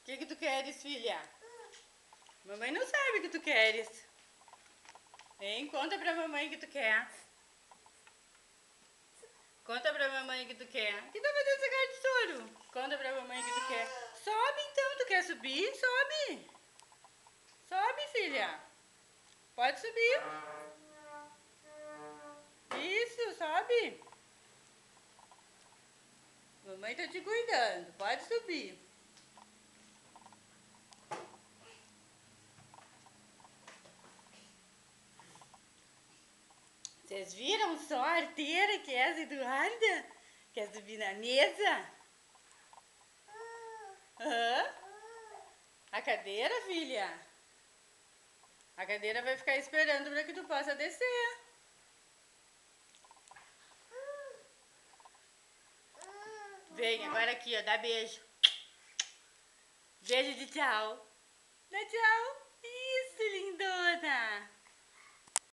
que tu queres, filha? Mamãe não sabe o que tu queres. Vem, conta pra mamãe o que tu quer. Conta pra mamãe o que tu quer. O que tá fazendo essa cara de choro? Conta pra mamãe o que tu quer. Sobe então, tu quer subir? Sobe. Sobe, filha. Pode subir. Isso, sobe. Mamãe tá te cuidando. Pode subir. Vocês viram só a arteira que é essa Eduarda? Quer subir na mesa? Hã? A cadeira, filha? A cadeira vai ficar esperando para que tu possa descer. Vem, agora aqui, ó, dá beijo. Beijo de tchau. Dá tchau.